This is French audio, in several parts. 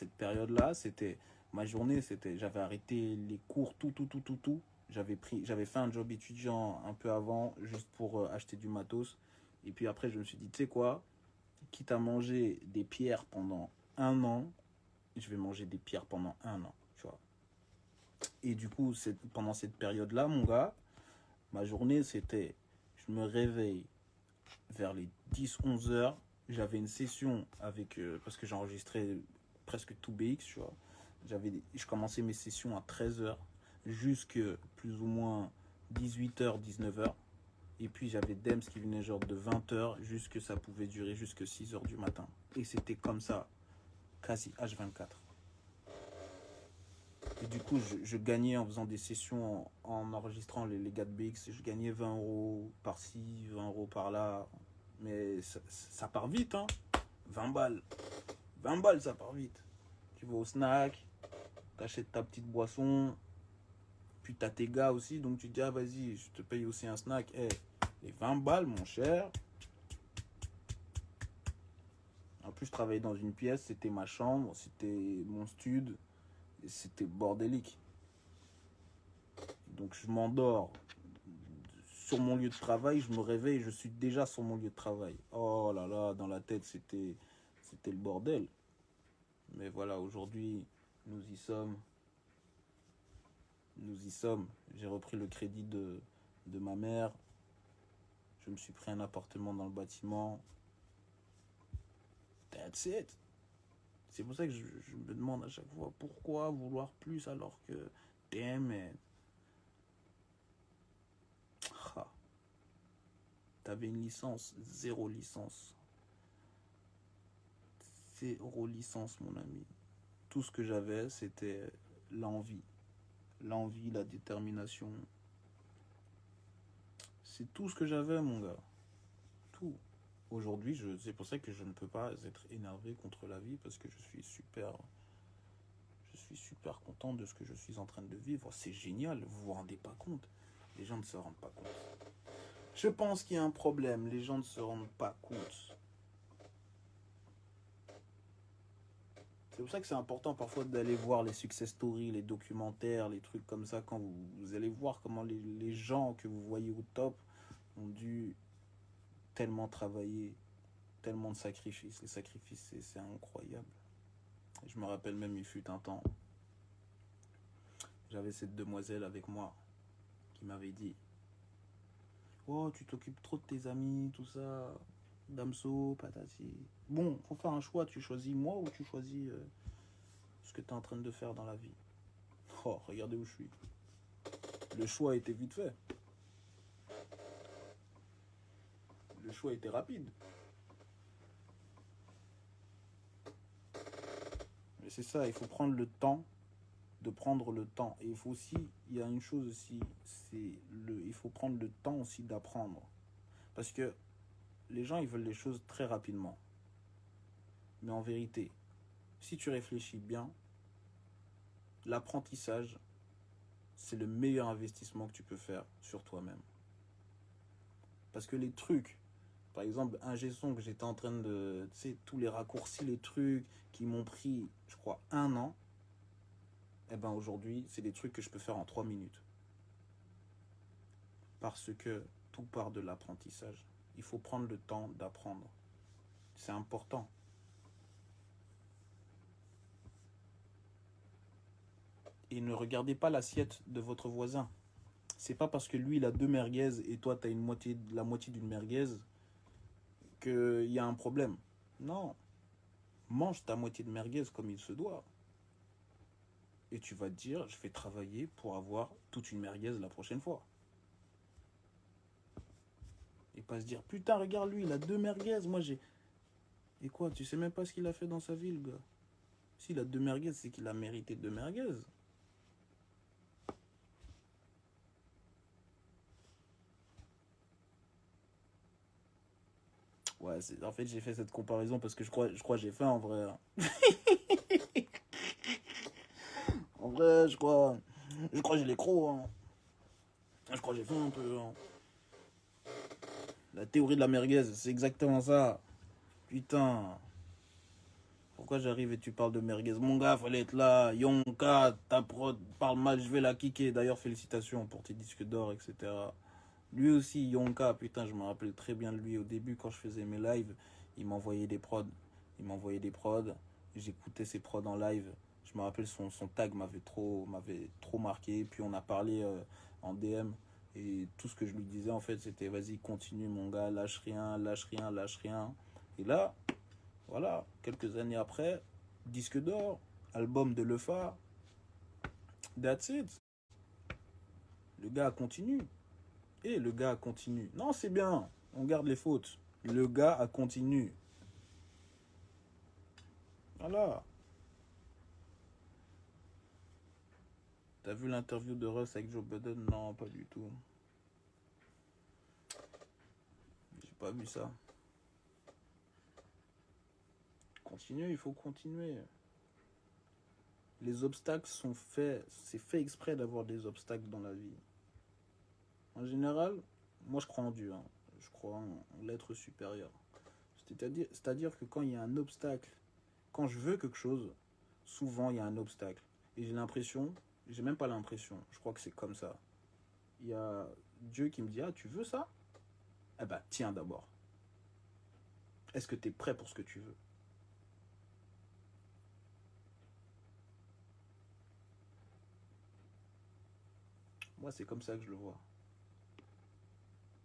cette période-là, c'était ma journée, c'était j'avais arrêté les cours, tout. J'avais fait un job étudiant un peu avant, juste pour acheter du matos. Et puis après, je me suis dit, tu sais quoi, quitte à manger des pierres pendant un an, je vais manger des pierres pendant un an, tu vois. Et du coup, pendant cette période-là, mon gars, ma journée, c'était, je me réveille vers les 10 11 heures. J'avais une session avec, parce que j'enregistrais presque tout BX, tu vois. Je commençais mes sessions à 13 heures jusque plus ou moins 18 heures 19 heures. Et puis j'avais Dems qui venait genre de 20 heures jusque ça pouvait durer jusque 6 heures du matin. Et c'était comme ça, quasi H24. Et du coup, je gagnais en faisant des sessions, en enregistrant les gars de BX. Je gagnais 20 euros par-ci, 20 euros par-là. Mais ça part vite, hein. 20 balles. 20 balles, ça part vite. Tu vas au snack, t'achètes ta petite boisson. Puis t'as tes gars aussi, donc tu dis, ah vas-y, je te paye aussi un snack. Eh, les 20 balles, mon cher. En plus, je travaillais dans une pièce, c'était ma chambre, c'était mon stud. C'était bordélique. Donc je m'endors sur mon lieu de travail, je me réveille, je suis déjà sur mon lieu de travail. Oh là là, dans la tête, c'était le bordel. Mais voilà, aujourd'hui, nous y sommes. Nous y sommes. J'ai repris le crédit de ma mère. Je me suis pris un appartement dans le bâtiment. That's it. C'est pour ça que je me demande à chaque fois pourquoi vouloir plus alors que damn it. Ah. T'avais une licence, zéro licence. Zéro licence, mon ami. Tout ce que j'avais, c'était l'envie. L'envie, la détermination. C'est tout ce que j'avais, mon gars. Tout. Aujourd'hui, c'est pour ça que je ne peux pas être énervé contre la vie parce que je suis super content de ce que je suis en train de vivre. C'est génial, vous vous rendez pas compte. Les gens ne se rendent pas compte. Je pense qu'il y a un problème, les gens ne se rendent pas compte. C'est pour ça que c'est important parfois d'aller voir les success stories, les documentaires, les trucs comme ça, quand vous allez voir comment les gens que vous voyez au top ont dû tellement travailler, tellement de sacrifices. Les sacrifices, c'est incroyable. Je me rappelle même, il fut un temps, j'avais cette demoiselle avec moi qui m'avait dit « Oh, tu t'occupes trop de tes amis, tout ça, damso, patati. Bon, faut faire un choix, tu choisis moi ou tu choisis ce que tu es en train de faire dans la vie. » Oh, regardez où je suis. Le choix était vite fait. Le choix était rapide. Mais c'est ça, il faut prendre le temps de prendre le temps. Et il faut aussi, il y a une chose aussi, il faut prendre le temps aussi d'apprendre. Parce que les gens, ils veulent les choses très rapidement. Mais en vérité, si tu réfléchis bien, l'apprentissage, c'est le meilleur investissement que tu peux faire sur toi-même. Parce que les trucs, par exemple, un G-son que j'étais en train de, tu sais, tous les raccourcis, les trucs qui m'ont pris, je crois, un an, eh ben aujourd'hui, c'est des trucs que je peux faire en 3 minutes. Parce que tout part de l'apprentissage. Il faut prendre le temps d'apprendre. C'est important. Et ne regardez pas l'assiette de votre voisin. C'est pas parce que lui, il a 2 merguez et toi, tu as la moitié d'une merguez qu'il y a un problème. Non. Mange ta moitié de merguez comme il se doit. Et tu vas te dire, je vais travailler pour avoir toute une merguez la prochaine fois. Et pas se dire, putain, regarde lui, il a 2 merguez, moi j'ai... Et quoi, tu sais même pas ce qu'il a fait dans sa vie, le gars. S'il a 2 merguez, c'est qu'il a mérité 2 merguez. Ouais, en fait, j'ai fait cette comparaison parce que je crois que j'ai faim en vrai. En vrai, je crois que j'ai les crocs. Hein. Je crois que j'ai faim un peu. Hein. La théorie de la merguez, c'est exactement ça. Putain. pourquoi j'arrive et tu parles de merguez? Mon gars, fallait être là. Yonka, ta prod parle mal, je vais la kicker. D'ailleurs, félicitations pour tes disques d'or, etc. Lui aussi, Yonka, putain, je me rappelle très bien de lui. Au début, quand je faisais mes lives, il m'envoyait des prods. Il m'envoyait des prods. J'écoutais ses prods en live. Je me rappelle, son tag m'avait trop marqué. Puis on a parlé en DM. Et tout ce que je lui disais, en fait, c'était vas-y, continue, mon gars, lâche rien, lâche rien, lâche rien. Et là, voilà, quelques années après, disque d'or, album de Lefa, that's it. Le gars continue. Et le gars continue. Non, c'est bien. On garde les fautes. Le gars a continué. Voilà. T'as vu l'interview de Russ avec Joe Budden? Non, pas du tout. J'ai pas vu ça. Continuez, il faut continuer. Les obstacles sont faits. C'est fait exprès d'avoir des obstacles dans la vie. En général, moi je crois en Dieu. Hein. Je crois en l'être supérieur. C'est-à-dire que quand il y a un obstacle, quand je veux quelque chose, souvent il y a un obstacle. Et j'ai même pas l'impression, je crois que c'est comme ça. Il y a Dieu qui me dit, ah tu veux ça? Eh ben tiens d'abord. Est-ce que tu es prêt pour ce que tu veux? Moi c'est comme ça que je le vois.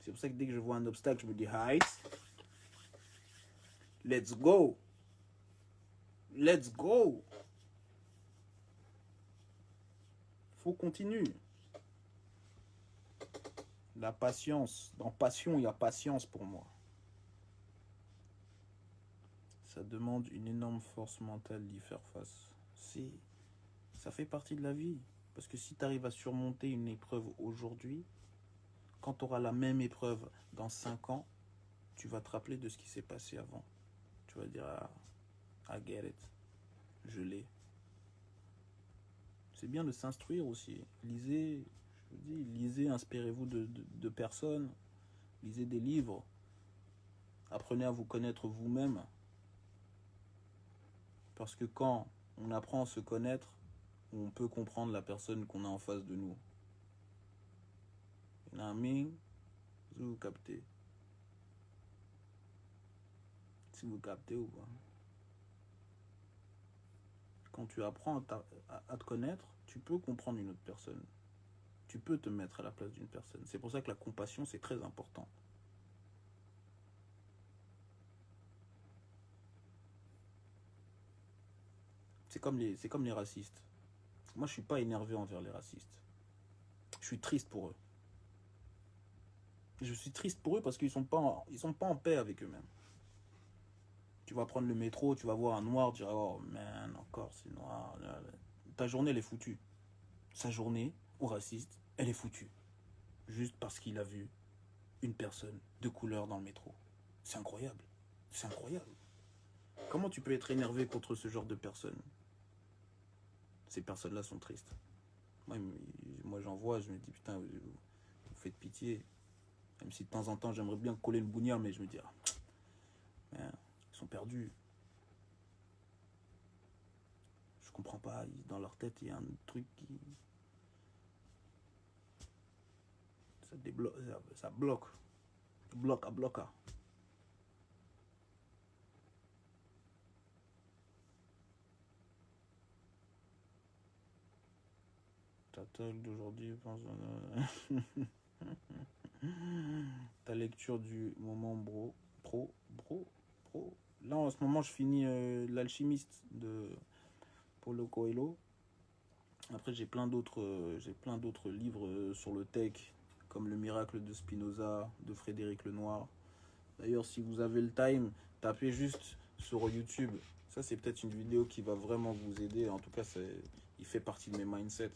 C'est pour ça que dès que je vois un obstacle, je me dis, hi, let's go. Let's go. Faut continuer. La patience. Dans passion, il y a patience pour moi. Ça demande une énorme force mentale d'y faire face. Ça fait partie de la vie. Parce que si tu arrives à surmonter une épreuve aujourd'hui, quand tu auras la même épreuve dans 5 ans, tu vas te rappeler de ce qui s'est passé avant. Tu vas dire, ah, I get it. Je l'ai. C'est bien de s'instruire aussi. Lisez, je vous dis, lisez, inspirez-vous de personnes. Lisez des livres. Apprenez à vous connaître vous-même. Parce que quand on apprend à se connaître, on peut comprendre la personne qu'on a en face de nous. You know what I mean? Si vous captez. Si vous captez ou pas. Quand tu apprends à te connaître, tu peux comprendre une autre personne. Tu peux te mettre à la place d'une personne. C'est pour ça que la compassion, c'est très important. C'est comme les racistes. Moi, je suis pas énervé envers les racistes. Je suis triste pour eux. Je suis triste pour eux parce qu'ils sont pas en paix avec eux-mêmes. Tu vas prendre le métro, tu vas voir un noir, tu diras, oh man, encore c'est noir. Ta journée, elle est foutue. Sa journée, au raciste, elle est foutue. Juste parce qu'il a vu une personne de couleur dans le métro. C'est incroyable. C'est incroyable. Comment tu peux être énervé contre ce genre de personnes? Ces personnes-là sont tristes. Moi j'en vois, je me dis, putain, vous faites pitié. Même si de temps en temps, j'aimerais bien coller le bougna, mais je me dis, ils sont perdus. Je comprends pas. Dans leur tête, il y a un truc qui... Ça bloque. Bloc à bloc. Ta talk d'aujourd'hui, pense... Ta lecture du moment pro. Là, en ce moment, je finis L'Alchimiste de Paulo Coelho. Après, j'ai plein d'autres livres sur le tech, comme Le Miracle de Spinoza, de Frédéric Lenoir. D'ailleurs, si vous avez le time, tapez juste sur YouTube. Ça, c'est peut-être une vidéo qui va vraiment vous aider. En tout cas, il fait partie de mes mindsets.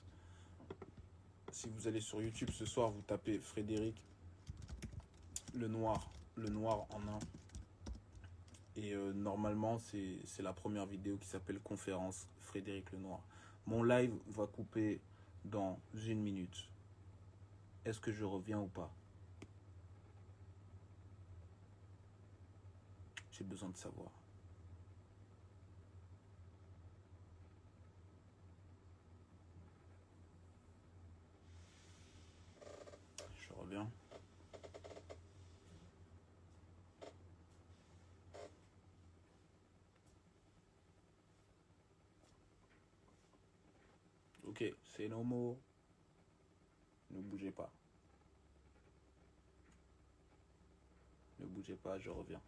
Si vous allez sur YouTube ce soir, vous tapez Frédéric Lenoir en un. Et normalement, c'est la première vidéo qui s'appelle Conférence Frédéric Lenoir. Mon live va couper dans 1 minute. Est-ce que je reviens ou pas? J'ai besoin de savoir. reviens. Ok, c'est no more. Ne bougez pas. Ne bougez pas, je reviens.